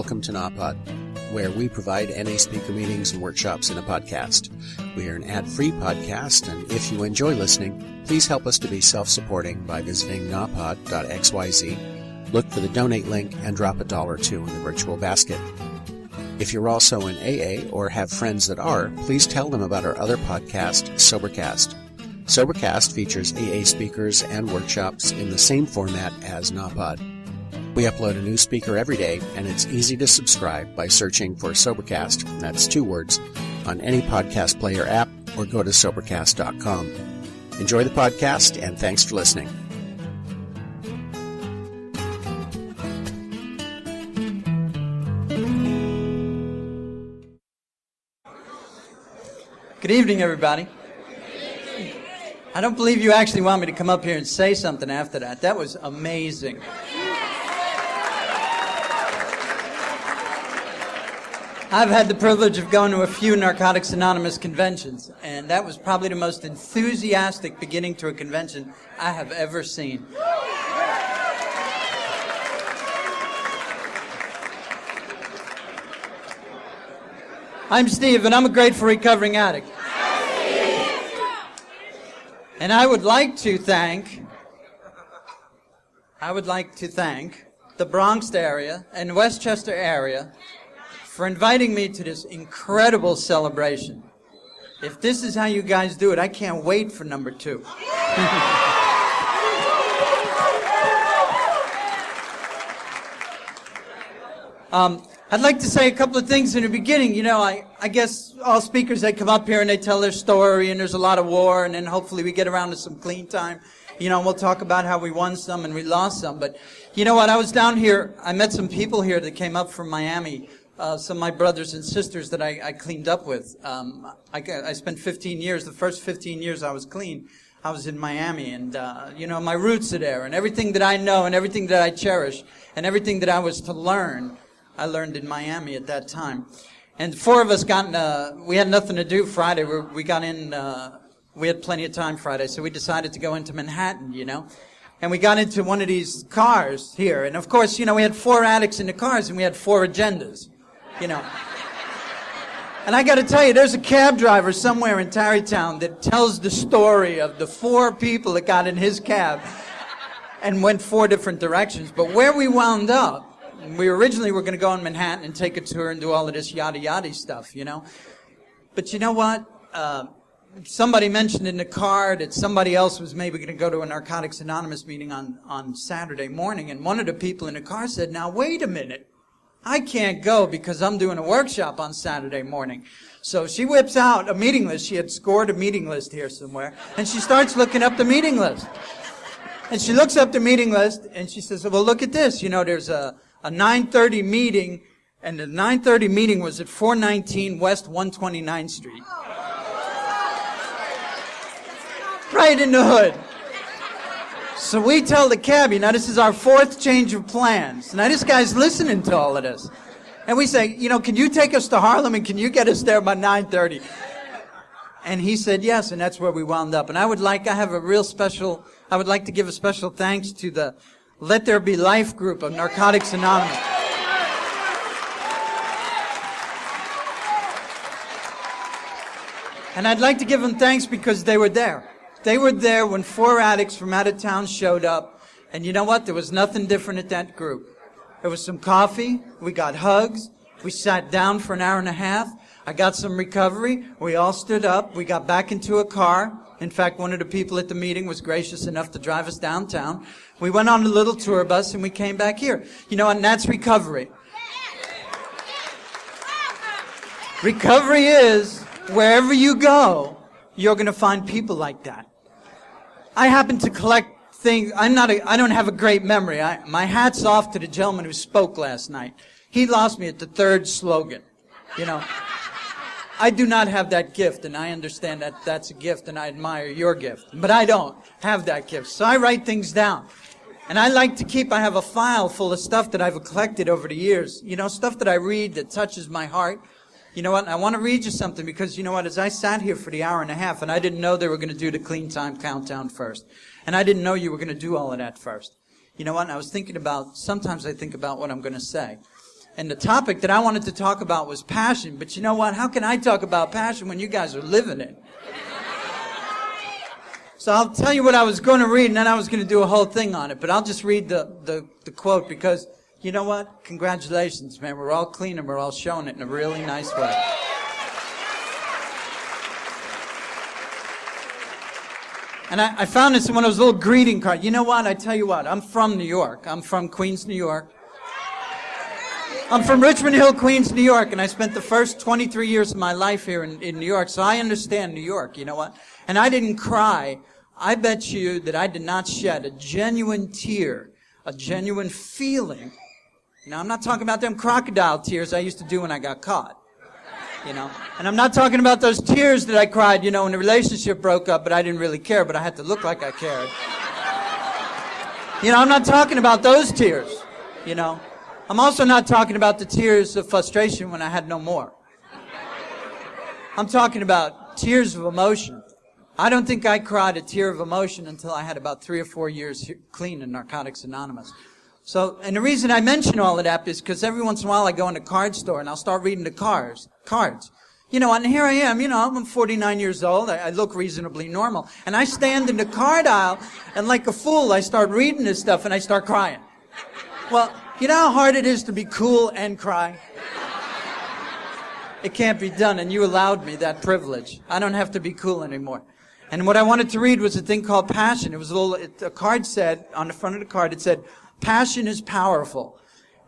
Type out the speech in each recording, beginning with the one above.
welcome to NAPOD, where we provide NA speaker meetings and workshops in a podcast. We are an ad-free podcast, and if you enjoy listening, please help us to be self-supporting by visiting napod.xyz, look for the donate link, and drop $1 or $2 in the virtual basket. If you're also in AA or have friends that are, please tell them about our other podcast, Sobercast. Sobercast features AA speakers and workshops in the same format as NAPOD. We upload a new speaker every day, and it's easy to subscribe by searching for Sobercast, that's 2 words, on any podcast player app, or go to Sobercast.com. Enjoy the podcast, and thanks for listening. Good evening, everybody. I don't believe you actually want me to come up here and say something after that. That was amazing. I've had the privilege of going to a few Narcotics Anonymous conventions, and that was probably the most enthusiastic beginning to a convention I have ever seen. I'm Steve, and I'm a grateful recovering addict. And I would like to thank the Bronx area and Westchester area for inviting me to this incredible celebration. If this is how you guys do it, I can't wait for number 2. I'd like to say a couple of things in the beginning. You know, I guess all speakers, they come up here and they tell their story, and there's a lot of war, and then hopefully we get around to some clean time. You know, we'll talk about how we won some and we lost some. But you know what? I was down here. I met some people here that came up from Miami. Some of my brothers and sisters that I cleaned up with. I spent 15 years, the first 15 years I was clean, I was in Miami. And, you know, my roots are there. And everything that I know and everything that I cherish and everything that I was to learn, I learned in Miami at that time. And 4 of us we had nothing to do Friday. We got in, we had plenty of time Friday, so we decided to go into Manhattan, you know. And we got into one of these cars here. And, of course, you know, we had 4 addicts in the cars and we had 4 agendas. You know. And I got to tell you, there's a cab driver somewhere in Tarrytown that tells the story of the 4 people that got in his cab and went 4 different directions. But where we wound up, we originally were going to go in Manhattan and take a tour and do all of this yada yada stuff, you know. But you know what? Somebody mentioned in the car that somebody else was maybe going to go to a Narcotics Anonymous meeting on Saturday morning. And one of the people in the car said, now wait a minute. I can't go because I'm doing a workshop on Saturday morning. So she whips out a meeting list. She had scored a meeting list here somewhere. And she starts looking up the meeting list. And she looks up the meeting list and she says, well, look at this. You know, there's a 9:30 meeting, and the 9:30 meeting was at 419 West 129th Street. Right in the hood. So we tell the cabbie, now this is our 4th change of plans. Now this guy's listening to all of this. And we say, you know, can you take us to Harlem and can you get us there by 9:30? And he said yes, and that's where we wound up. And I would like to give a special thanks to the Let There Be Life group of Narcotics Anonymous. And I'd like to give them thanks because they were there. They were there when 4 addicts from out of town showed up. And you know what? There was nothing different at that group. There was some coffee. We got hugs. We sat down for an hour and a half. I got some recovery. We all stood up. We got back into a car. In fact, one of the people at the meeting was gracious enough to drive us downtown. We went on a little tour bus and we came back here. You know, and that's recovery. Recovery is wherever you go, you're going to find people like that. I happen to collect things. I don't have a great memory. My hat's off to the gentleman who spoke last night. He lost me at the 3rd slogan. You know, I do not have that gift, and I understand that that's a gift, and I admire your gift. But I don't have that gift. So I write things down. And I like to I have a file full of stuff that I've collected over the years. You know, stuff that I read that touches my heart. You know what? I want to read you something because, you know what, as I sat here for the hour and a half, and I didn't know they were going to do the clean time countdown first. And I didn't know you were going to do all of that first. You know what? And I was thinking about, sometimes I think about what I'm going to say. And the topic that I wanted to talk about was passion. But you know what? How can I talk about passion when you guys are living it? So I'll tell you what I was going to read, and then I was going to do a whole thing on it. But I'll just read the quote because, you know what? Congratulations, man. We're all clean and we're all showing it in a really nice way. And I found this in one of those little greeting cards. You know what? I tell you what. I'm from New York. I'm from Queens, New York. I'm from Richmond Hill, Queens, New York, and I spent the first 23 years of my life here in New York, so I understand New York, you know what? And I didn't cry. I bet you that I did not shed a genuine tear, a genuine feeling. Now, I'm not talking about them crocodile tears I used to do when I got caught, you know? And I'm not talking about those tears that I cried, you know, when the relationship broke up, but I didn't really care, but I had to look like I cared. You know, I'm not talking about those tears, you know? I'm also not talking about the tears of frustration when I had no more. I'm talking about tears of emotion. I don't think I cried a tear of emotion until I had about 3 or 4 years clean in Narcotics Anonymous. So, and the reason I mention all of that is because every once in a while I go in a card store and I'll start reading the cards. You know, and here I am, you know, I'm 49 years old. I look reasonably normal. And I stand in the card aisle and like a fool I start reading this stuff and I start crying. Well, you know how hard it is to be cool and cry? It can't be done, and you allowed me that privilege. I don't have to be cool anymore. And what I wanted to read was a thing called passion. It was a card said, on the front of the card, it said, passion is powerful.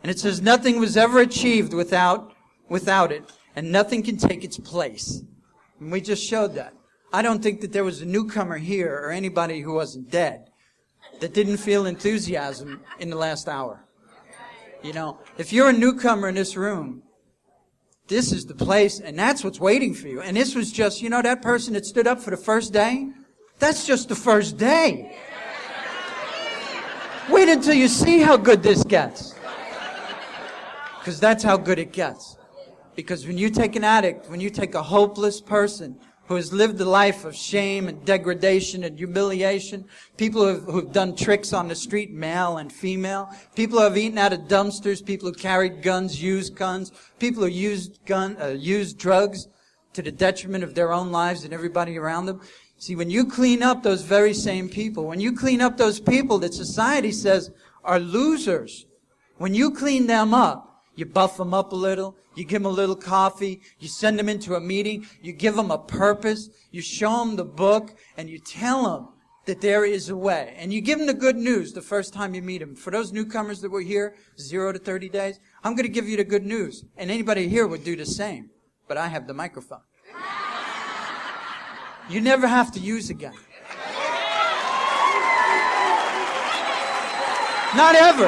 And it says, nothing was ever achieved without it, and nothing can take its place. And we just showed that. I don't think that there was a newcomer here, or anybody who wasn't dead, that didn't feel enthusiasm in the last hour. You know, if you're a newcomer in this room, this is the place, and that's what's waiting for you. And this was just, you know, that person that stood up for the first day, that's just the first day. Wait until you see how good this gets. Because that's how good it gets. Because when you take an addict, when you take a hopeless person who has lived a life of shame and degradation and humiliation, people who've done tricks on the street, male and female, people who have eaten out of dumpsters, people who carried guns, used guns, people who used drugs to the detriment of their own lives and everybody around them. See, when you clean up those very same people, when you clean up those people that society says are losers, when you clean them up, you buff them up a little, you give them a little coffee, you send them into a meeting, you give them a purpose, you show them the book, and you tell them that there is a way. And you give them the good news the first time you meet them. For those newcomers that were here, 0 to 30 days, I'm going to give you the good news. And anybody here would do the same. But I have the microphone. You never have to use again. Not ever.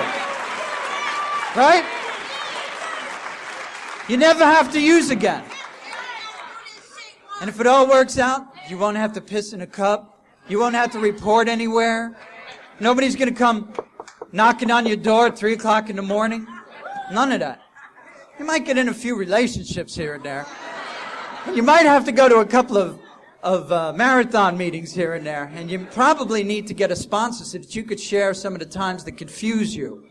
Right? You never have to use again. And if it all works out, you won't have to piss in a cup. You won't have to report anywhere. Nobody's going to come knocking on your door at 3 o'clock in the morning. None of that. You might get in a few relationships here and there. You might have to go to a couple of marathon meetings here and there. And you probably need to get a sponsor so that you could share some of the times that confuse you.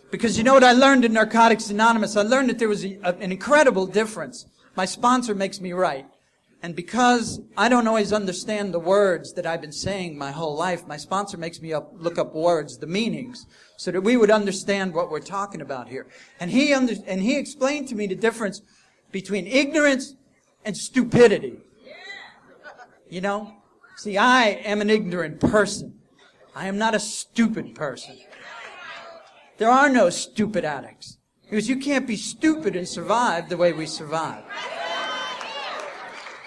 Because you know what I learned in Narcotics Anonymous? I learned that there was an incredible difference. My sponsor makes me write. And because I don't always understand the words that I've been saying my whole life, my sponsor makes me look up words, the meanings, so that we would understand what we're talking about here. And he explained to me the difference between ignorance and stupidity. You know? See, I am an ignorant person. I am not a stupid person. There are no stupid addicts. Because you can't be stupid and survive the way we survive.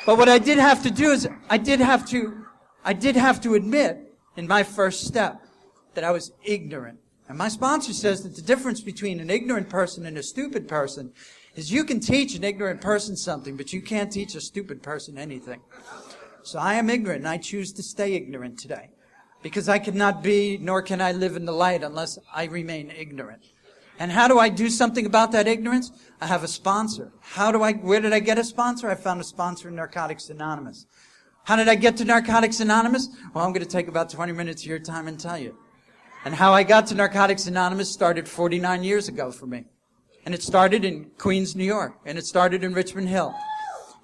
But what I did have to do is, I did have to admit in my first step that I was ignorant. And my sponsor says that the difference between an ignorant person and a stupid person is you can teach an ignorant person something, but you can't teach a stupid person anything. So I am ignorant, and I choose to stay ignorant today. Because I cannot be, nor can I live in the light unless I remain ignorant. And how do I do something about that ignorance? I have a sponsor. Where did I get a sponsor? I found a sponsor in Narcotics Anonymous. How did I get to Narcotics Anonymous? Well, I'm going to take about 20 minutes of your time and tell you. And how I got to Narcotics Anonymous started 49 years ago for me. And it started in Queens, New York. And it started in Richmond Hill.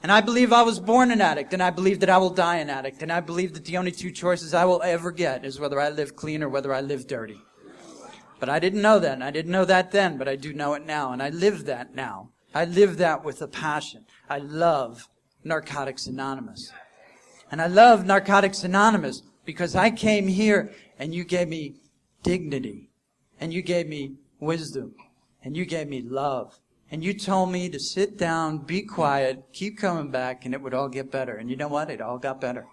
And I believe I was born an addict, and I believe that I will die an addict. And I believe that the only two choices I will ever get is whether I live clean or whether I live dirty. But I didn't know that, and I didn't know that then, but I do know it now, and I live that now. I live that with a passion. I love Narcotics Anonymous. And I love Narcotics Anonymous because I came here and you gave me dignity, and you gave me wisdom, and you gave me love. And you told me to sit down, be quiet, keep coming back, and it would all get better. And you know what? It all got better.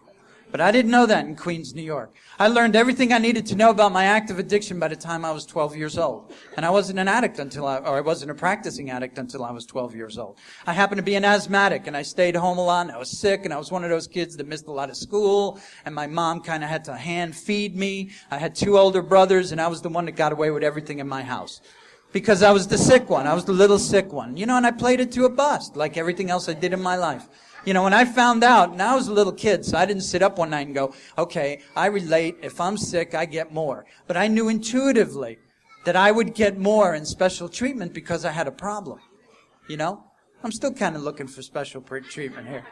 But I didn't know that in Queens, New York. I learned everything I needed to know about my active addiction by the time I was 12 years old. And I wasn't an addict I wasn't a practicing addict until I was 12 years old. I happened to be an asthmatic, and I stayed home a lot, and I was sick, and I was one of those kids that missed a lot of school, and my mom kind of had to hand feed me. I had 2 older brothers, and I was the one that got away with everything in my house. Because I was the sick one. I was the little sick one. You know, and I played it to a bust, like everything else I did in my life. You know, when I found out, and I was a little kid, so I didn't sit up one night and go, okay, I relate. If I'm sick, I get more. But I knew intuitively that I would get more in special treatment because I had a problem. You know? I'm still kind of looking for special treatment here.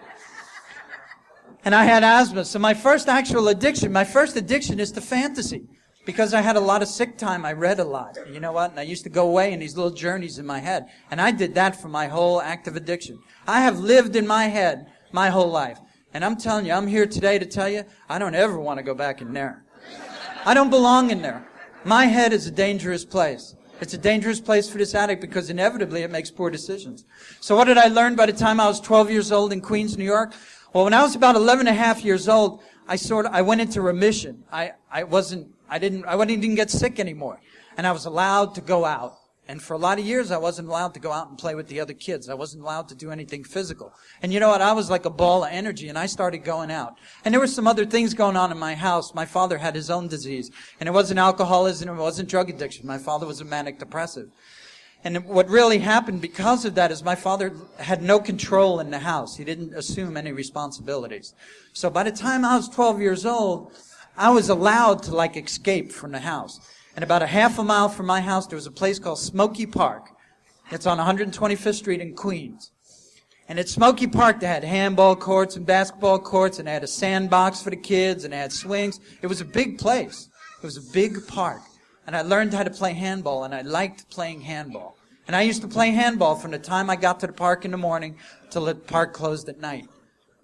And I had asthma. So my first addiction is to fantasy. Because I had a lot of sick time, I read a lot. You know what? And I used to go away in these little journeys in my head. And I did that for my whole active addiction. I have lived in my head my whole life. And I'm telling you, I'm here today to tell you, I don't ever want to go back in there. I don't belong in there. My head is a dangerous place. It's a dangerous place for this addict because inevitably it makes poor decisions. So what did I learn by the time I was 12 years old in Queens, New York? Well, when I was about 11 and a half years old, I went into remission. I didn't get sick anymore. And I was allowed to go out. And for a lot of years, I wasn't allowed to go out and play with the other kids. I wasn't allowed to do anything physical. And you know what? I was like a ball of energy, and I started going out. And there were some other things going on in my house. My father had his own disease. And it wasn't alcoholism, it wasn't drug addiction. My father was a manic depressive. And what really happened because of that is my father had no control in the house. He didn't assume any responsibilities. So by the time I was 12 years old, I was allowed to escape from the house. And about a half a mile from my house, there was a place called Smoky Park. It's on 125th Street in Queens. And at Smoky Park, they had handball courts and basketball courts, and they had a sandbox for the kids, and they had swings. It was a big place. It was a big park. And I learned how to play handball, and I liked playing handball. And I used to play handball from the time I got to the park in the morning till the park closed at night.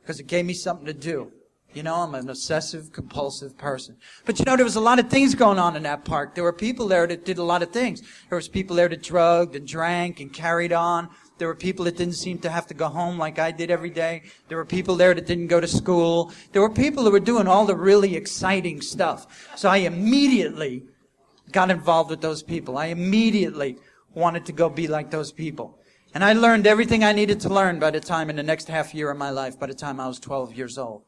Because it gave me something to do. You know, I'm an obsessive, compulsive person. But you know, there was a lot of things going on in that park. There were people there that did a lot of things. There was people there that drugged and drank and carried on. There were people that didn't seem to have to go home like I did every day. There were people there that didn't go to school. There were people who were doing all the really exciting stuff. So I immediately got involved with those people. I immediately wanted to go be like those people. And I learned everything I needed to learn by the time in the next half year of my life, by the time I was 12 years old.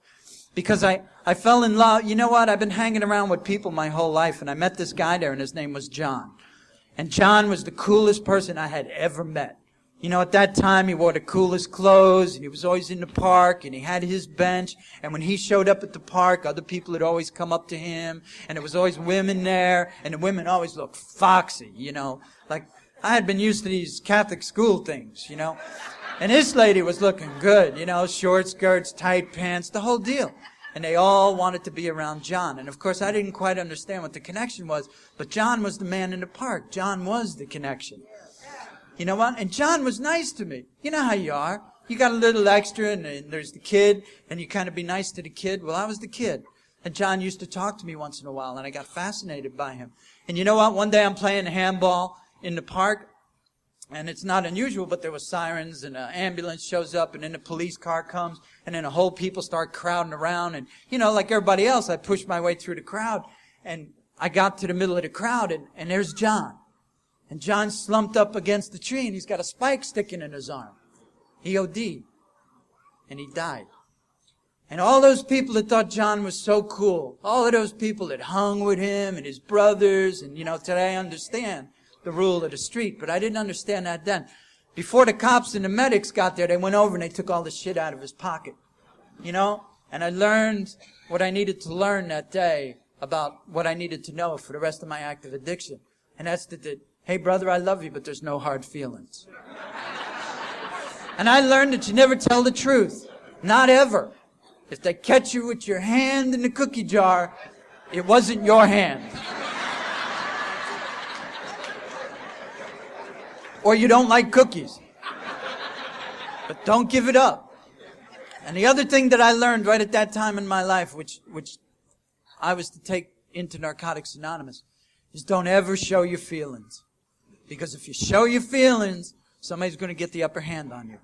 Because I fell in love. You know what? I've been hanging around with people my whole life, and I met this guy there, and his name was John. And John was the coolest person I had ever met. You know, at that time, he wore the coolest clothes, and he was always in the park, and he had his bench. And when he showed up at the park, other people would always come up to him, and there was always women there, and the women always looked foxy, you know. Like, I had been used to these Catholic school things, you know. And this lady was looking good, you know, short skirts, tight pants, the whole deal. And they all wanted to be around John. And of course, I didn't quite understand what the connection was, but John was the man in the park. John was the connection. You know what? And John was nice to me. You know how you are. You got a little extra, and there's the kid, and you kind of be nice to the kid. Well, I was the kid. And John used to talk to me once in a while, and I got fascinated by him. And you know what? One day I'm playing handball in the park, and it's not unusual, but there was sirens, and an ambulance shows up, and then the police car comes, and then the whole people start crowding around. And, you know, like everybody else, I pushed my way through the crowd, and I got to the middle of the crowd, and there's John. And John slumped up against the tree, and he's got a spike sticking in his arm. He OD'd, and he died. And all those people that thought John was so cool, all of those people that hung with him and his brothers, and, you know, today I understand the rule of the street, but I didn't understand that then. Before the cops and the medics got there, they went over and they took all the shit out of his pocket. You know? And I learned what I needed to learn that day about what I needed to know for the rest of my active addiction. And that's that Hey, brother, I love you, but there's no hard feelings. And I learned that you never tell the truth. Not ever. If they catch you with your hand in the cookie jar, it wasn't your hand. Or you don't like cookies. But don't give it up. And the other thing that I learned right at that time in my life, which I was to take into Narcotics Anonymous, is don't ever show your feelings. Because if you show your feelings, somebody's going to get the upper hand on you.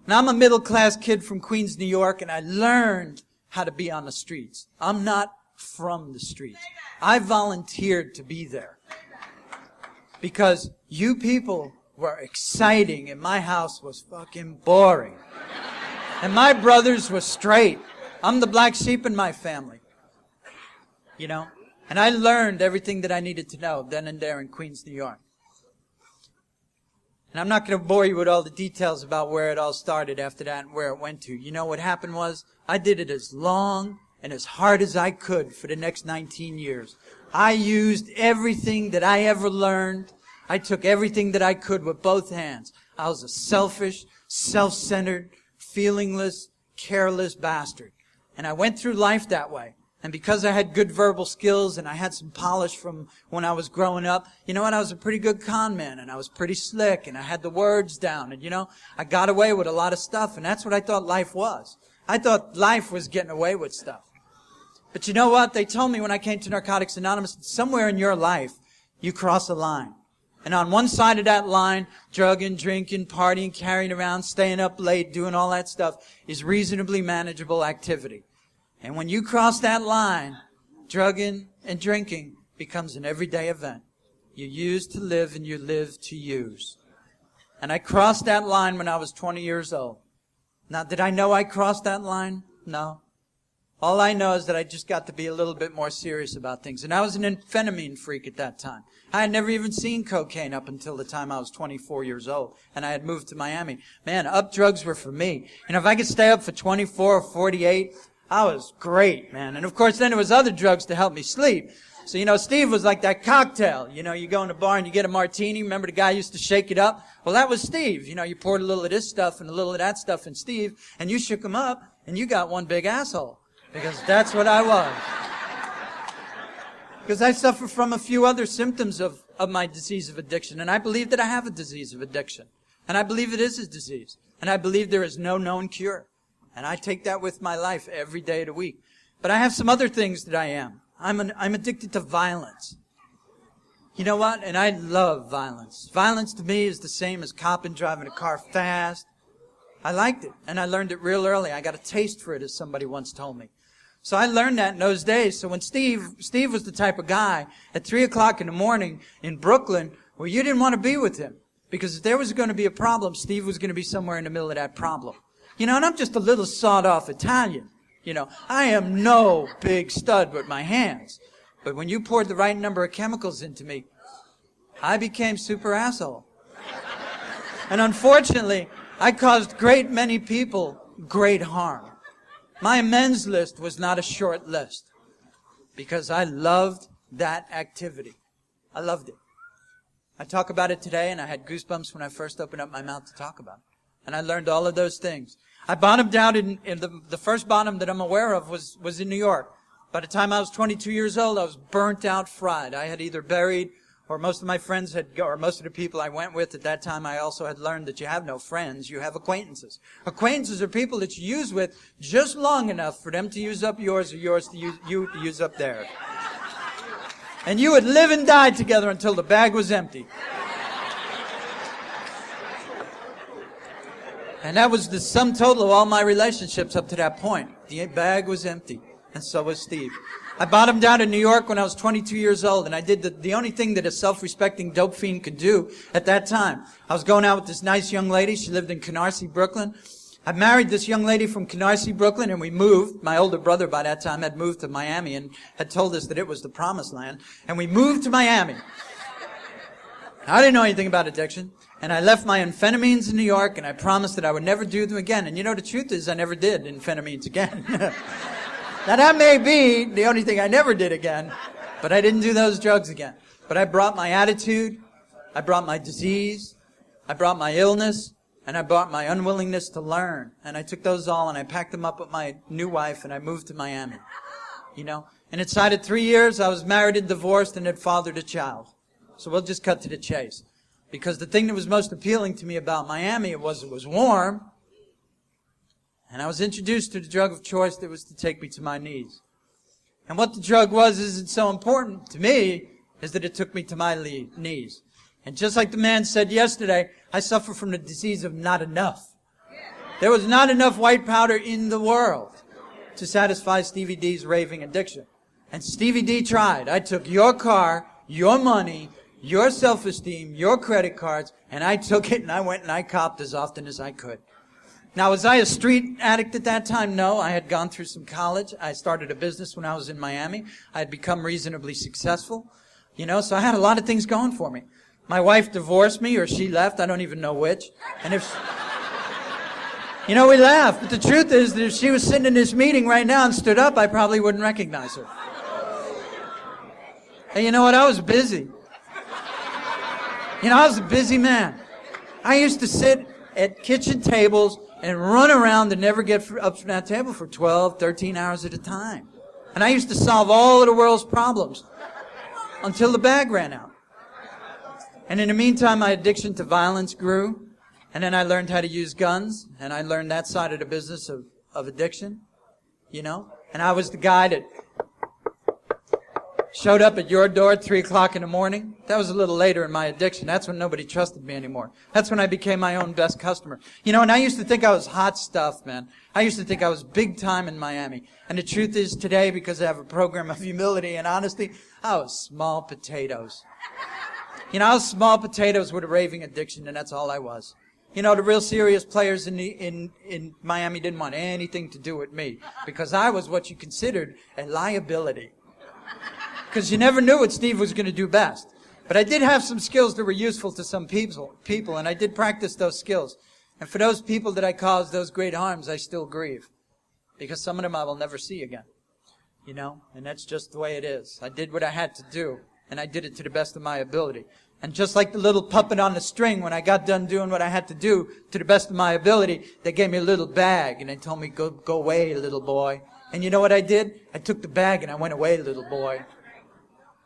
Now, I'm a middle-class kid from Queens, New York, and I learned how to be on the streets. I'm not from the streets. I volunteered to be there. Because you people were exciting, and my house was fucking boring. And my brothers were straight. I'm the black sheep in my family. You know? And I learned everything that I needed to know then and there in Queens, New York. And I'm not going to bore you with all the details about where it all started after that and where it went to. You know what happened was, I did it as long and as hard as I could for the next 19 years. I used everything that I ever learned. I took everything that I could with both hands. I was a selfish, self-centered, feelingless, careless bastard. And I went through life that way. And because I had good verbal skills and I had some polish from when I was growing up, you know what, I was a pretty good con man and I was pretty slick and I had the words down and, you know, I got away with a lot of stuff and that's what I thought life was. I thought life was getting away with stuff. But you know what? They told me when I came to Narcotics Anonymous, somewhere in your life, you cross a line. And on one side of that line, drugging, drinking, partying, carrying around, staying up late, doing all that stuff is reasonably manageable activity. And when you cross that line, drugging and drinking becomes an everyday event. You use to live and you live to use. And I crossed that line when I was 20 years old. Now, did I know I crossed that line? No. All I know is that I just got to be a little bit more serious about things. And I was an amphetamine freak at that time. I had never even seen cocaine up until the time I was 24 years old. And I had moved to Miami. Man, up drugs were for me. And if I could stay up for 24 or 48, I was great, man. And of course, then there was other drugs to help me sleep. So, you know, Steve was like that cocktail. You know, you go in a bar and you get a martini. Remember the guy used to shake it up? Well, that was Steve. You know, you poured a little of this stuff and a little of that stuff in Steve, and you shook him up, and you got one big asshole. Because that's what I was. Because I suffer from a few other symptoms of my disease of addiction. And I believe that I have a disease of addiction. And I believe it is a disease. And I believe there is no known cure. And I take that with my life every day of the week. But I have some other things that I am. I'm addicted to violence. You know what? And I love violence. Violence to me is the same as copping, driving a car fast. I liked it. And I learned it real early. I got a taste for it, as somebody once told me. So I learned that in those days. So when Steve was the type of guy at 3 o'clock in the morning in Brooklyn, well, you didn't want to be with him. Because if there was going to be a problem, Steve was going to be somewhere in the middle of that problem. You know, and I'm just a little sawed-off Italian. You know, I am no big stud with my hands. But when you poured the right number of chemicals into me, I became super asshole. And unfortunately, I caused great many people great harm. My amends list was not a short list. Because I loved that activity. I loved it. I talk about it today, and I had goosebumps when I first opened up my mouth to talk about it. And I learned all of those things. I bottomed out in the first bottom that I'm aware of was in New York. By the time I was 22 years old, I was burnt out, fried. I had either buried, or most of my friends had, or most of the people I went with at that time, I also had learned that you have no friends, you have acquaintances. Acquaintances are people that you use with just long enough for them to use up yours or yours to use up theirs. And you would live and die together until the bag was empty. And that was the sum total of all my relationships up to that point. The bag was empty. And so was Steve. I bottomed out in New York when I was 22 years old. And I did the only thing that a self-respecting dope fiend could do at that time. I was going out with this nice young lady. She lived in Canarsie, Brooklyn. I married this young lady from Canarsie, Brooklyn, and we moved. My older brother by that time had moved to Miami and had told us that it was the promised land. And we moved to Miami. I didn't know anything about addiction. And I left my amphetamines in New York, and I promised that I would never do them again. And you know, the truth is, I never did amphetamines again. Now, that may be the only thing I never did again, but I didn't do those drugs again. But I brought my attitude, I brought my disease, I brought my illness, and I brought my unwillingness to learn. And I took those all and I packed them up with my new wife and I moved to Miami. And inside of 3 years, I was married and divorced and had fathered a child. So we'll just cut to the chase. Because the thing that was most appealing to me about Miami was it was warm. And I was introduced to the drug of choice that was to take me to my knees. And what the drug was isn't so important to me, is that it took me to my knees. And just like the man said yesterday, I suffer from the disease of not enough. There was not enough white powder in the world to satisfy Stevie D's raving addiction. And Stevie D tried. I took your car, your money, your self-esteem, your credit cards, and I took it and I went and I copped as often as I could. Now, was I a street addict at that time? No. I had gone through some college. I started a business when I was in Miami. I had become reasonably successful. So I had a lot of things going for me. My wife divorced me, or she left. I don't even know which. And we laugh, but the truth is that if she was sitting in this meeting right now and stood up, I probably wouldn't recognize her. Hey, you know what? I was busy. I was a busy man. I used to sit at kitchen tables and run around and never get up from that table for 12, 13 hours at a time. And I used to solve all of the world's problems until the bag ran out. And in the meantime, my addiction to violence grew. And then I learned how to use guns. And I learned that side of the business of addiction. And I was the guy that showed up at your door at 3 o'clock in the morning. That was a little later in my addiction. That's when nobody trusted me anymore. That's when I became my own best customer. And I used to think I was hot stuff, man. I used to think I was big time in Miami. And the truth is today, because I have a program of humility and honesty, I was small potatoes. I was small potatoes with a raving addiction, and that's all I was. The real serious players in Miami didn't want anything to do with me, because I was what you considered a liability. Because you never knew what Steve was going to do best. But I did have some skills that were useful to some people, and I did practice those skills. And for those people that I caused those great harms, I still grieve. Because some of them I will never see again. And that's just the way it is. I did what I had to do, and I did it to the best of my ability. And just like the little puppet on the string, when I got done doing what I had to do to the best of my ability, they gave me a little bag, and they told me, go away, little boy. And you know what I did? I took the bag and I went away, little boy.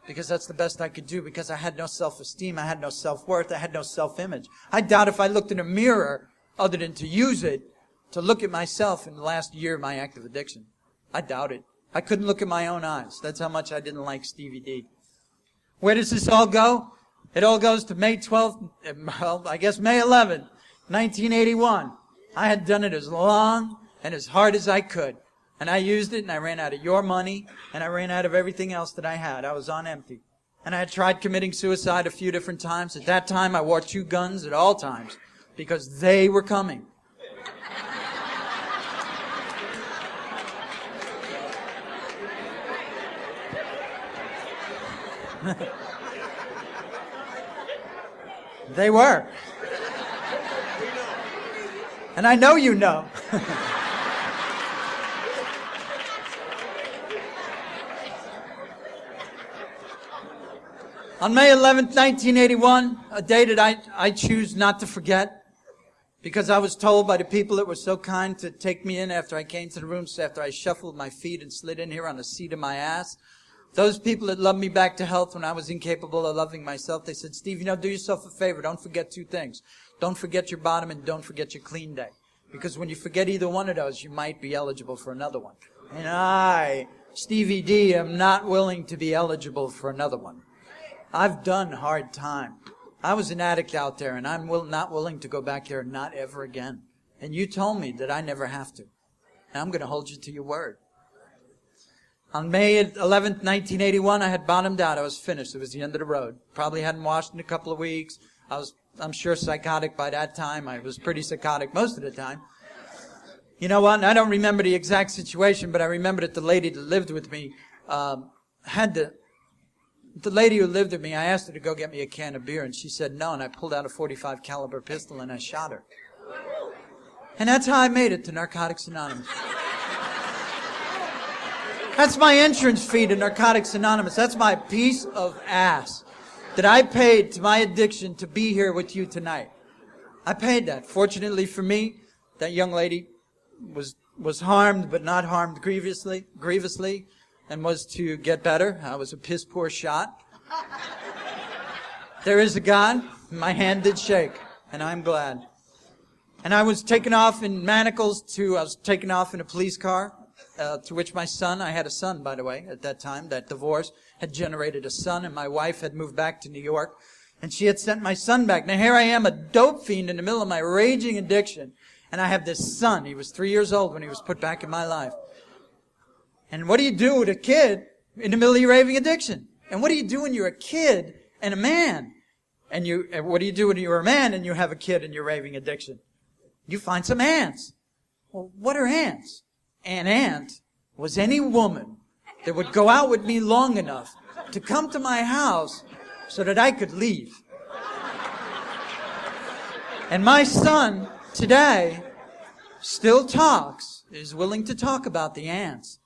Because that's the best I could do, because I had no self-esteem, I had no self-worth, I had no self-image. I doubt if I looked in a mirror, other than to use it, to look at myself in the last year of my active addiction. I doubt it. I couldn't look in my own eyes. That's how much I didn't like Stevie D. Where does this all go? It all goes to May 12th, May 11th, 1981. I had done it as long and as hard as I could. And I used it, and I ran out of your money, and I ran out of everything else that I had. I was on empty. And I had tried committing suicide a few different times. At that time, I wore 2 guns at all times, because they were coming. They were. And I know you know. On May 11th, 1981, a day that I choose not to forget, because I was told by the people that were so kind to take me in after I came to the room, so after I shuffled my feet and slid in here on the seat of my ass, those people that loved me back to health when I was incapable of loving myself, they said, Steve, do yourself a favor. Don't forget 2 things. Don't forget your bottom and don't forget your clean day. Because when you forget either one of those, you might be eligible for another one. And I, Stevie D, am not willing to be eligible for another one. I've done hard time. I was an addict out there, and I'm not willing to go back there, not ever again. And you told me that I never have to. And I'm going to hold you to your word. On May 11th, 1981, I had bottomed out. I was finished. It was the end of the road. Probably hadn't washed in a couple of weeks. I'm sure, psychotic by that time. I was pretty psychotic most of the time. You know what? And I don't remember the exact situation, but I remember that the lady that lived with me the lady who lived with me, I asked her to go get me a can of beer, and she said no, and I pulled out a .45 caliber pistol and I shot her. And that's how I made it to Narcotics Anonymous. That's my entrance fee to Narcotics Anonymous. That's my piece of ass. that I paid to my addiction to be here with you tonight. I paid that. Fortunately for me, that young lady was harmed, but not harmed grievously, and was to get better. I was a piss poor shot. There is a God. My hand did shake, and I'm glad. And I was taken off in manacles I was taken off in a police car, to which my son, I had a son, by the way, at that time. That divorce had generated a son, and my wife had moved back to New York, and she had sent my son back. Now here I am, a dope fiend in the middle of my raging addiction, and I have this son. He was 3 years old when he was put back in my life. And what do you do with a kid in the middle of your raving addiction? And what do you do when you're a kid and a man? And what do you do when you're a man and you have a kid and you're raving addiction? You find some ants. Well, what are ants? An ant was any woman that would go out with me long enough to come to my house so that I could leave. And my son today still is willing to talk about the ants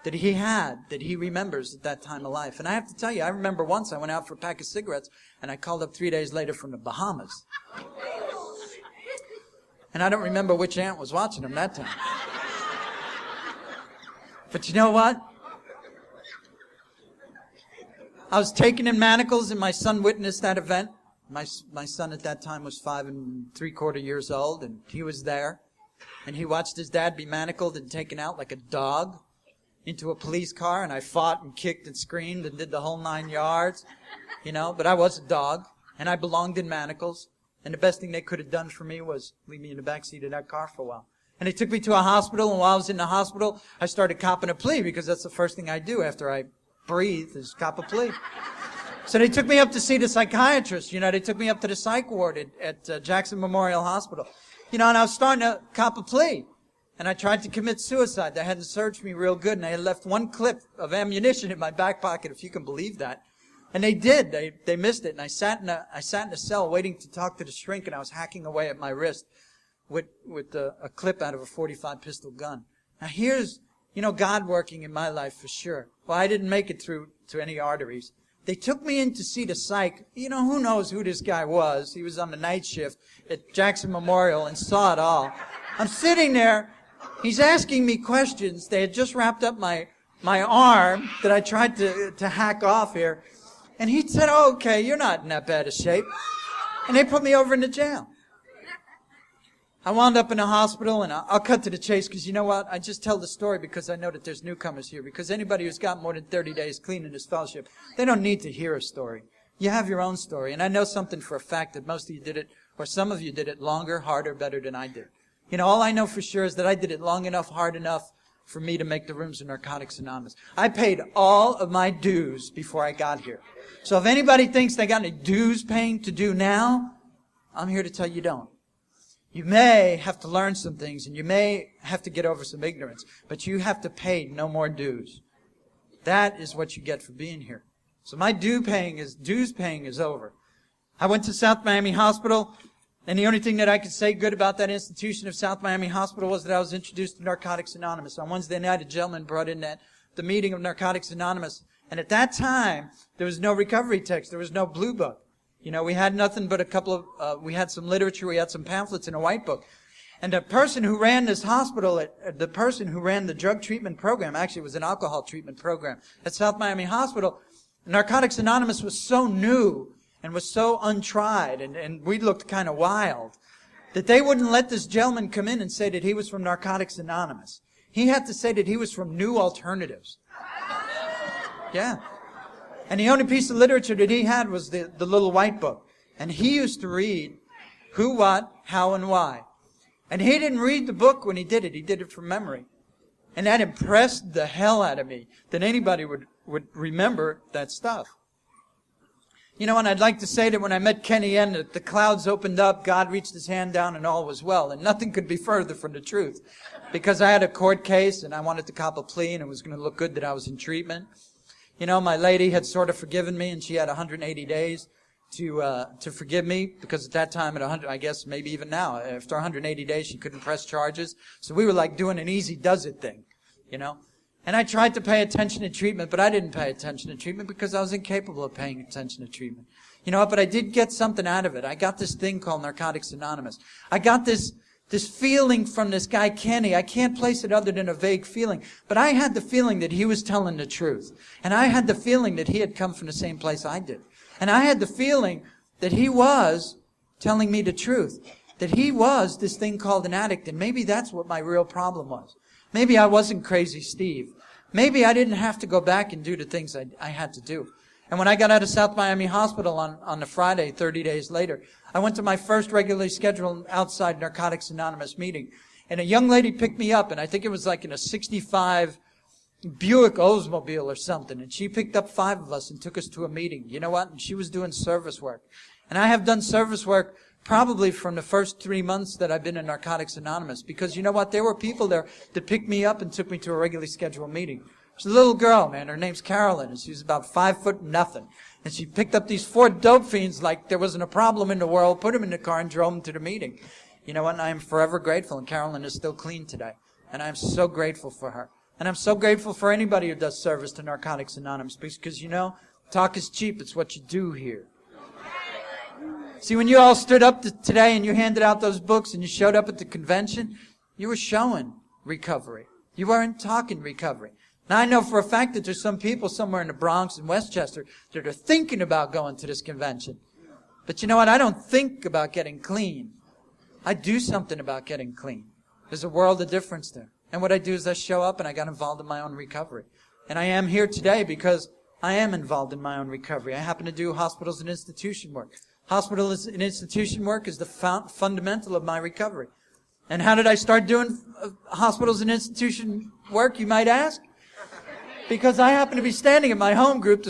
that he remembers at that time of life. And I have to tell you, I remember once I went out for a pack of cigarettes and I called up 3 days later from the Bahamas. And I don't remember which ant was watching them that time. But you know what? I was taken in manacles and my son witnessed that event. My son at that time was 5 3/4 years old, and he was there. And he watched his dad be manacled and taken out like a dog into a police car, and I fought and kicked and screamed and did the whole 9 yards, but I was a dog, and I belonged in manacles, and the best thing they could have done for me was leave me in the backseat of that car for a while. And they took me to a hospital, and while I was in the hospital, I started copping a plea, because that's the first thing I do after I breathe is cop a plea. So they took me up to see the psychiatrist, they took me up to the psych ward at Jackson Memorial Hospital, and I was starting to cop a plea. And I tried to commit suicide. They hadn't searched me real good, and I had left one clip of ammunition in my back pocket, if you can believe that. And they did. They missed it. And I sat in a cell waiting to talk to the shrink, and I was hacking away at my wrist with a clip out of a .45 pistol gun. Now here's, God working in my life for sure. Well, I didn't make it through to any arteries. They took me in to see the psych. Who knows who this guy was? He was on the night shift at Jackson Memorial and saw it all. I'm sitting there. He's asking me questions. They had just wrapped up my arm that I tried to hack off here. And he said, "Oh, okay, you're not in that bad a shape." And they put me over into jail. I wound up in a hospital, and I'll cut to the chase, because you know what? I just tell the story because I know that there's newcomers here. Because anybody who's got more than 30 days clean in this fellowship, they don't need to hear a story. You have your own story. And I know something for a fact, that most of you did it, or some of you did it longer, harder, better than I did. All I know for sure is that I did it long enough, hard enough for me to make the rooms of Narcotics Anonymous. I paid all of my dues before I got here. So if anybody thinks they got any dues paying to do now, I'm here to tell you don't. You may have to learn some things, and you may have to get over some ignorance, but you have to pay no more dues. That is what you get for being here. So my dues paying is over. I went to South Miami Hospital. And the only thing that I could say good about that institution of South Miami Hospital was that I was introduced to Narcotics Anonymous. On Wednesday night, a gentleman brought in the meeting of Narcotics Anonymous. And at that time, there was no recovery text. There was no blue book. We had nothing but we had some literature, we had some pamphlets and a white book. And the person who ran this hospital, the person who ran the drug treatment program, actually it was an alcohol treatment program at South Miami Hospital, Narcotics Anonymous was so new and was so untried, and we looked kind of wild, that they wouldn't let this gentleman come in and say that he was from Narcotics Anonymous. He had to say that he was from New Alternatives. Yeah. And the only piece of literature that he had was the little white book. And he used to read who, what, how, and why. And he didn't read the book when he did it. He did it from memory. And that impressed the hell out of me, that anybody would remember that stuff. And I'd like to say that when I met Kenny N, that the clouds opened up, God reached his hand down, and all was well. And nothing could be further from the truth. Because I had a court case, and I wanted to cop a plea, and it was going to look good that I was in treatment. My lady had sort of forgiven me, and she had 180 days to forgive me, because at that time, I guess maybe even now, after 180 days, she couldn't press charges. So we were like doing an easy does it thing, And I tried to pay attention to treatment, but I didn't pay attention to treatment because I was incapable of paying attention to treatment. You know what? But I did get something out of it. I got this thing called Narcotics Anonymous. I got this feeling from this guy, Kenny. I can't place it other than a vague feeling. But I had the feeling that he was telling the truth. And I had the feeling that he had come from the same place I did. And I had the feeling that he was telling me the truth. That he was this thing called an addict. And maybe that's what my real problem was. Maybe I wasn't crazy Steve. Maybe I didn't have to go back and do the things I had to do. And when I got out of South Miami Hospital on the Friday, 30 days later, I went to my first regularly scheduled outside Narcotics Anonymous meeting. And a young lady picked me up, and I think it was like in a 65 Buick Oldsmobile or something. And she picked up 5 of us and took us to a meeting. You know what? And she was doing service work. And I have done service work probably from the first 3 months that I've been in Narcotics Anonymous. Because you know what? There were people there that picked me up and took me to a regularly scheduled meeting. There's a little girl, man. Her name's Carolyn, and she was about 5'0". And she picked up these 4 dope fiends like there wasn't a problem in the world, put them in the car, and drove them to the meeting. You know what? And I am forever grateful, and Carolyn is still clean today. And I am so grateful for her. And I'm so grateful for anybody who does service to Narcotics Anonymous because, you know, talk is cheap. It's what you do here. See, when you all stood up today and you handed out those books and you showed up at the convention, you were showing recovery. You weren't talking recovery. Now, I know for a fact that there's some people somewhere in the Bronx and Westchester that are thinking about going to this convention. But you know what? I don't think about getting clean. I do something about getting clean. There's a world of difference there. And what I do is I show up and I got involved in my own recovery. And I am here today because I am involved in my own recovery. I happen to do hospitals and institution work. Hospital and institution work is the fundamental of my recovery. And how did I start doing hospitals and institution work, you might ask? Because I happen to be standing in my home group,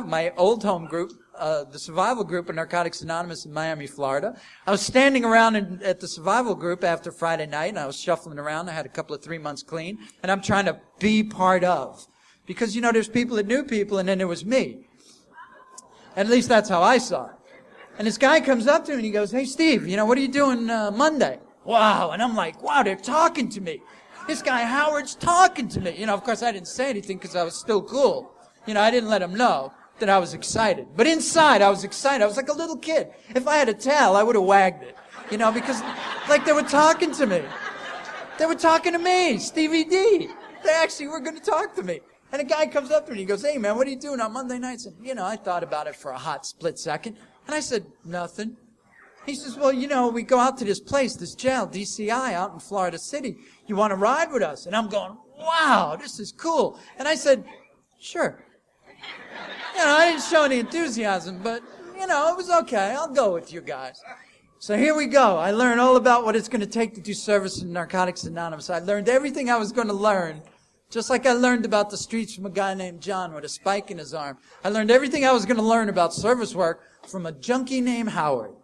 my old home group, the survival group of Narcotics Anonymous in Miami, Florida. I was standing around at the survival group after Friday night, and I was shuffling around. I had a couple of 3 months clean, and I'm trying to be part of. Because, you know, there's people that knew people, and then there was me. At least that's how I saw it. And this guy comes up to me and he goes, "Hey, Steve, you know, what are you doing Monday?" Wow. And I'm like, wow, they're talking to me. This guy Howard's talking to me. You know, of course, I didn't say anything because I was still cool. You know, I didn't let him know that I was excited. But inside, I was excited. I was like a little kid. If I had a tail, I would have wagged it. You know, because like they were talking to me. They were talking to me, Stevie D. They actually were going to talk to me. And a guy comes up to me and he goes, "Hey, man, what are you doing on Monday nights?" And, you know, I thought about it for a hot split second. And I said, "Nothing." He says, "Well, you know, we go out to this place, this jail, DCI, out in Florida City. You want to ride with us?" And I'm going, wow, this is cool. And I said, "Sure." You know, I didn't show any enthusiasm, but, you know, it was okay. I'll go with you guys. So here we go. I learned all about what it's going to take to do service in Narcotics Anonymous. I learned everything I was going to learn, just like I learned about the streets from a guy named John with a spike in his arm. I learned everything I was going to learn about service work from a junkie named Howard.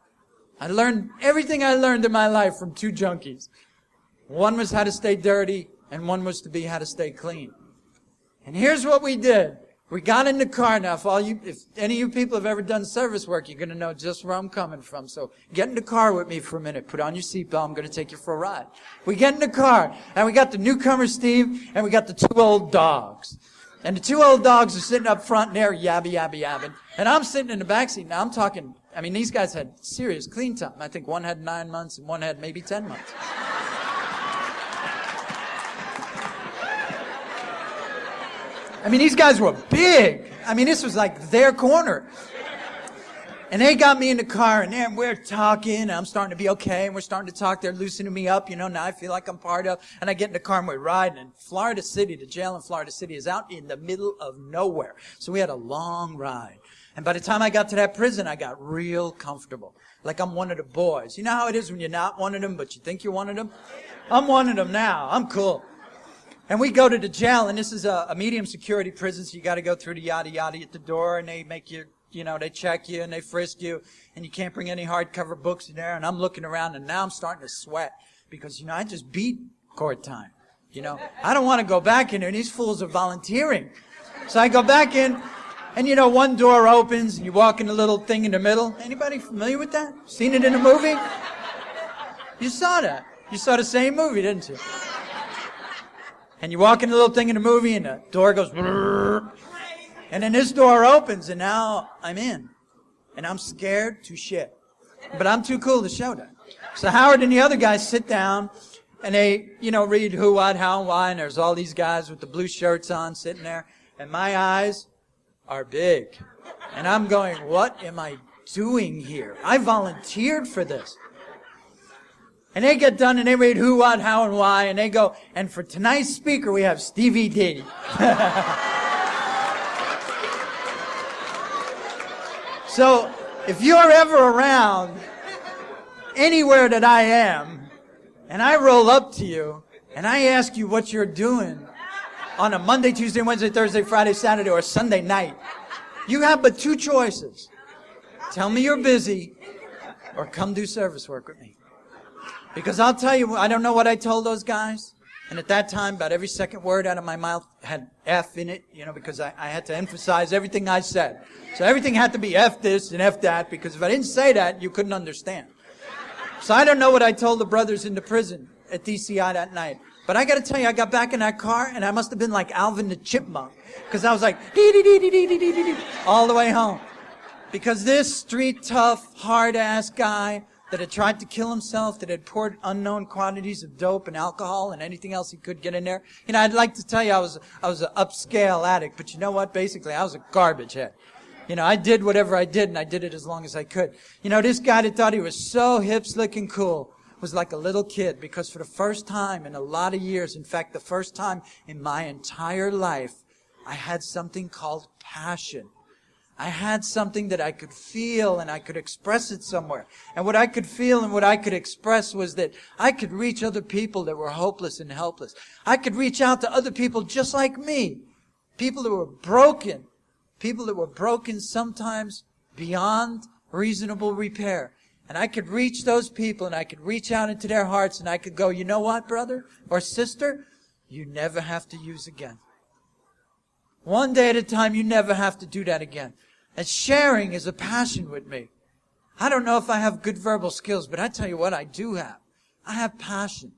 I learned everything I learned in my life from 2 junkies. One was how to stay dirty, and one was to be how to stay clean. And here's what we did. We got in the car. Now, if any of you people have ever done service work, you're going to know just where I'm coming from. So get in the car with me for a minute. Put on your seatbelt. I'm going to take you for a ride. We get in the car, and we got the newcomer, Steve, and we got the 2 old dogs. And the 2 old dogs are sitting up front, and they're yabbing. And I'm sitting in the backseat. Now, I'm talking, I mean, these guys had serious clean time. I think one had 9 months, and one had maybe 10 months. I mean, these guys were big. I mean, this was like their corner. And they got me in the car, and we're talking, and I'm starting to be okay, and we're starting to talk. They're loosening me up, you know, now I feel like I'm part of. And I get in the car, and we're riding. And Florida City, the jail in Florida City, is out in the middle of nowhere. So we had a long ride. And by the time I got to that prison, I got real comfortable. Like I'm one of the boys. You know how it is when you're not one of them, but you think you're one of them? I'm one of them now. I'm cool. And we go to the jail, and this is a medium security prison, so you got to go through the yada yada at the door, and they make you, you know, they check you and they frisk you, and you can't bring any hardcover books in there. And I'm looking around, and now I'm starting to sweat because, you know, I just beat court time. You know, I don't want to go back in there, and these fools are volunteering. So I go back in, and, you know, one door opens, and you walk in the little thing in the middle. Anybody familiar with that? Seen it in a movie? You saw that. You saw the same movie, didn't you? And you walk in the little thing in the movie and the door goes, brrr, and then this door opens and now I'm in. And I'm scared to shit. But I'm too cool to show that. So Howard and the other guys sit down and they, read who, what, how, and why. And there's all these guys with the blue shirts on sitting there. And my eyes are big. And I'm going, what am I doing here? I volunteered for this. And they get done and they read who, what, how, and why. And they go, and for tonight's speaker, we have Stevie D. So, if you're ever around anywhere that I am, and I roll up to you, and I ask you what you're doing on a Monday, Tuesday, Wednesday, Thursday, Friday, Saturday, or Sunday night, you have but two choices. Tell me you're busy, or come do service work with me. Because I'll tell you, I don't know what I told those guys. And at that time, about every second word out of my mouth had F in it, because I had to emphasize everything I said. So everything had to be F this and F that, because if I didn't say that, you couldn't understand. So I don't know what I told the brothers in the prison at DCI that night. But I got to tell you, I got back in that car, and I must have been like Alvin the Chipmunk. Because I was like, dee-dee-dee-dee-dee-dee-dee-dee, all the way home. Because this street tough, hard-ass guy that had tried to kill himself, that had poured unknown quantities of dope and alcohol and anything else he could get in there. I'd like to tell you I was an upscale addict, but you know what? Basically, I was a garbage head. I did whatever I did, and I did it as long as I could. This guy that thought he was so hip, slick, and cool was like a little kid, because for the first time in a lot of years, in fact, the first time in my entire life, I had something called passion. I had something that I could feel and I could express it somewhere. And what I could feel and what I could express was that I could reach other people that were hopeless and helpless. I could reach out to other people just like me. People that were broken. People that were broken sometimes beyond reasonable repair. And I could reach those people and I could reach out into their hearts and I could go, you know what, brother or sister? You never have to use again. One day at a time, you never have to do that again. And sharing is a passion with me. I don't know if I have good verbal skills, but I tell you what I do have. I have passion.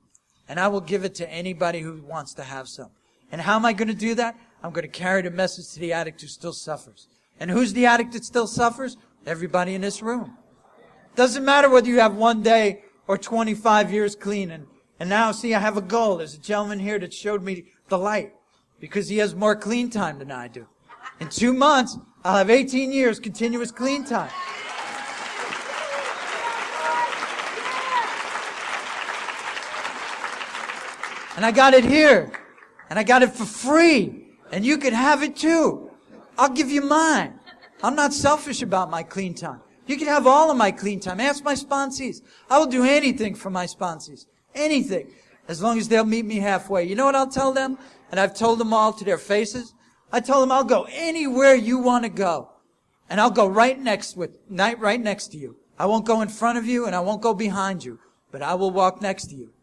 And I will give it to anybody who wants to have some. And how am I going to do that? I'm going to carry the message to the addict who still suffers. And who's the addict that still suffers? Everybody in this room. Doesn't matter whether you have 1 day or 25 years clean. And now, see, I have a goal. There's a gentleman here that showed me the light, because he has more clean time than I do. In 2 months, I'll have 18 years continuous clean time. And I got it here. And I got it for free. And you can have it too. I'll give you mine. I'm not selfish about my clean time. You can have all of my clean time. Ask my sponsees. I will do anything for my sponsees. Anything. As long as they'll meet me halfway. You know what I'll tell them? And I've told them all to their faces. I told them I'll go anywhere you want to go. And I'll go right next to you. I won't go in front of you and I won't go behind you. But I will walk next to you.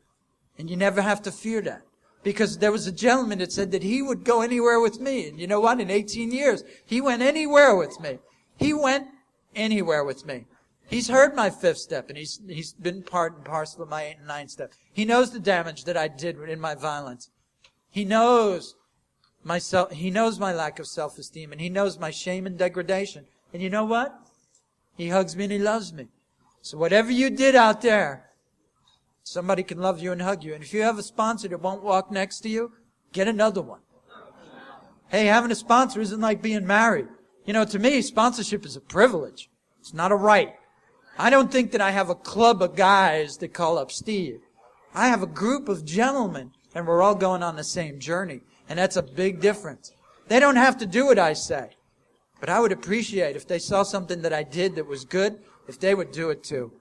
And you never have to fear that. Because there was a gentleman that said that he would go anywhere with me. And you know what? In 18 years, he went anywhere with me. He went anywhere with me. He's heard my 5th step, and he's been part and parcel of my 8th and 9th step. He knows the damage that I did in my violence. He knows he knows my lack of self-esteem, and he knows my shame and degradation. And you know what? He hugs me and he loves me. So whatever you did out there, somebody can love you and hug you. And if you have a sponsor that won't walk next to you, get another one. Hey, having a sponsor isn't like being married. To me, sponsorship is a privilege. It's not a right. I don't think that I have a club of guys that call up Steve. I have a group of gentlemen, and we're all going on the same journey. And that's a big difference. They don't have to do what I say. But I would appreciate if they saw something that I did that was good, if they would do it too.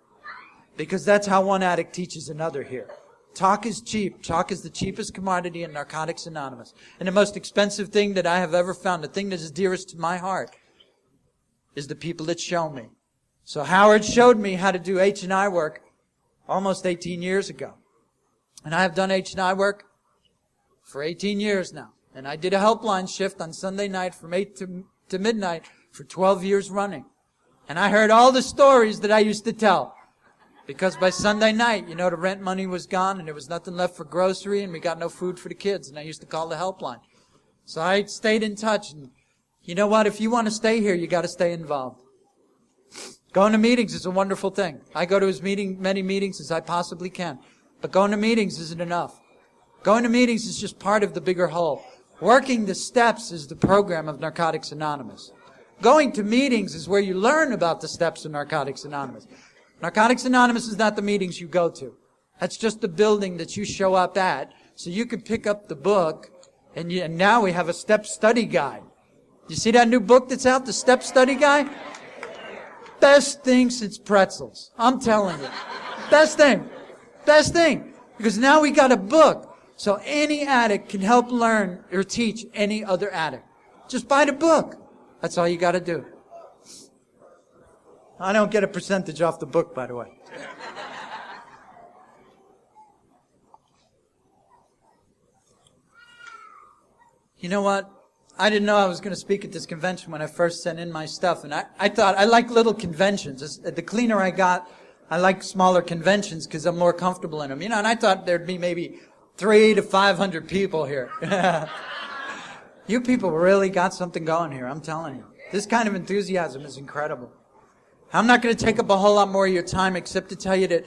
Because that's how one addict teaches another here. Talk is cheap. Talk is the cheapest commodity in Narcotics Anonymous. And the most expensive thing that I have ever found, the thing that is dearest to my heart, is the people that show me. So Howard showed me how to do H&I work almost 18 years ago. And I have done H&I work for 18 years now. And I did a helpline shift on Sunday night from 8 to midnight for 12 years running. And I heard all the stories that I used to tell. Because by Sunday night, the rent money was gone and there was nothing left for grocery and we got no food for the kids. And I used to call the helpline. So I stayed in touch. And you know what? If you want to stay here, you got to stay involved. Going to meetings is a wonderful thing. I go to as many meetings as I possibly can. But going to meetings isn't enough. Going to meetings is just part of the bigger whole. Working the steps is the program of Narcotics Anonymous. Going to meetings is where you learn about the steps of Narcotics Anonymous. Narcotics Anonymous is not the meetings you go to. That's just the building that you show up at, so you can pick up the book, and now we have a step study guide. You see that new book that's out, the step study guide? Best thing since pretzels. I'm telling you. Best thing. Best thing. Because now we got a book, so any addict can help learn or teach any other addict. Just buy the book. That's all you got to do. I don't get a percentage off the book, by the way. You know what? I didn't know I was going to speak at this convention when I first sent in my stuff. And I thought, I like little conventions. The cleaner I got, I like smaller conventions because I'm more comfortable in them. And I thought there'd be maybe 300 to 500 people here. You people really got something going here, I'm telling you. This kind of enthusiasm is incredible. I'm not going to take up a whole lot more of your time except to tell you that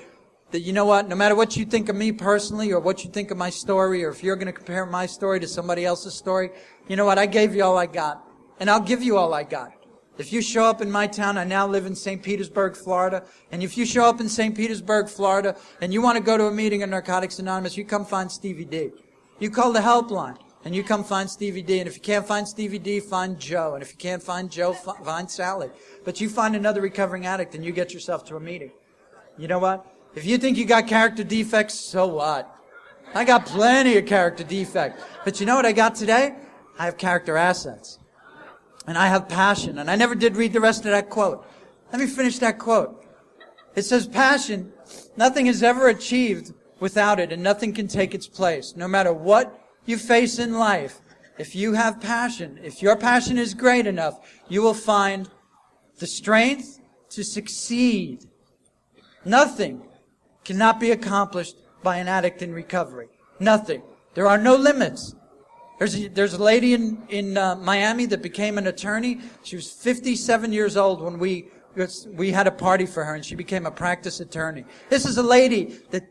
you know what, no matter what you think of me personally or what you think of my story, or if you're going to compare my story to somebody else's story, you know what, I gave you all I got. And I'll give you all I got. If you show up in my town, I now live in St. Petersburg, Florida, and if you show up in St. Petersburg, Florida, and you want to go to a meeting of Narcotics Anonymous, you come find Stevie D. You call the helpline. And you come find Stevie D. And if you can't find Stevie D, find Joe. And if you can't find Joe, find Sally. But you find another recovering addict and you get yourself to a meeting. You know what? If you think you got character defects, so what? I got plenty of character defects. But you know what I got today? I have character assets. And I have passion. And I never did read the rest of that quote. Let me finish that quote. It says, passion, nothing is ever achieved without it, and nothing can take its place. No matter what you face in life, if you have passion, if your passion is great enough, you will find the strength to succeed. Nothing cannot be accomplished by an addict in recovery. Nothing. There are no limits. There's a lady in Miami that became an attorney. She was 57 years old when we had a party for her, and she became a practice attorney. This is a lady that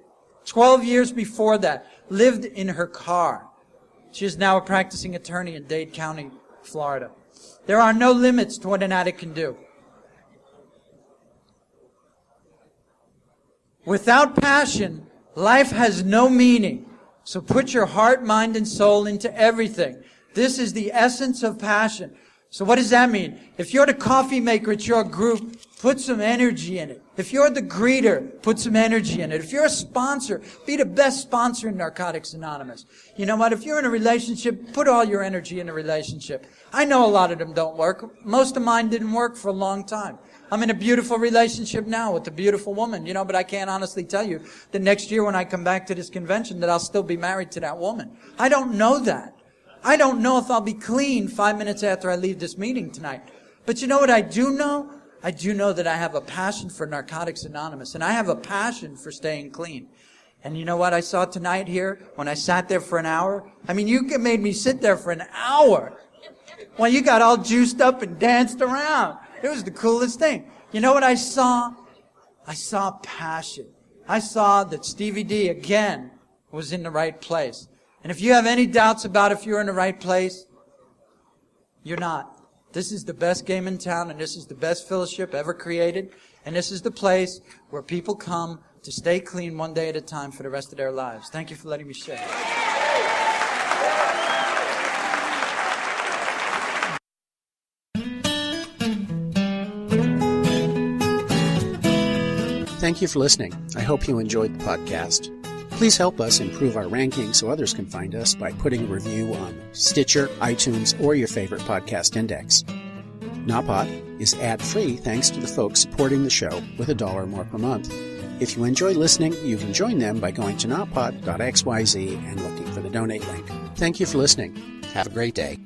12 years before that lived in her car. She is now a practicing attorney in Dade County, Florida. There are no limits to what an addict can do. Without passion, life has no meaning. So put your heart, mind, and soul into everything. This is the essence of passion. So what does that mean? If you're the coffee maker at your group, put some energy in it. If you're the greeter, put some energy in it. If you're a sponsor, be the best sponsor in Narcotics Anonymous. You know what? If you're in a relationship, put all your energy in a relationship. I know a lot of them don't work. Most of mine didn't work for a long time. I'm in a beautiful relationship now with a beautiful woman, but I can't honestly tell you that next year when I come back to this convention that I'll still be married to that woman. I don't know that. I don't know if I'll be clean 5 minutes after I leave this meeting tonight. But you know what I do know? I do know that I have a passion for Narcotics Anonymous, and I have a passion for staying clean. And you know what I saw tonight here when I sat there for an hour? I mean, you made me sit there for an hour. Well, you got all juiced up and danced around. It was the coolest thing. You know what I saw? I saw passion. I saw that Stevie D, again, was in the right place. And if you have any doubts about if you're in the right place, you're not. This is the best game in town, and this is the best fellowship ever created. And this is the place where people come to stay clean one day at a time for the rest of their lives. Thank you for letting me share. Thank you for listening. I hope you enjoyed the podcast. Please help us improve our ranking so others can find us by putting a review on Stitcher, iTunes, or your favorite podcast index. NAPOT is ad-free thanks to the folks supporting the show with $1 or more per month. If you enjoy listening, you can join them by going to napot.xyz and looking for the donate link. Thank you for listening. Have a great day.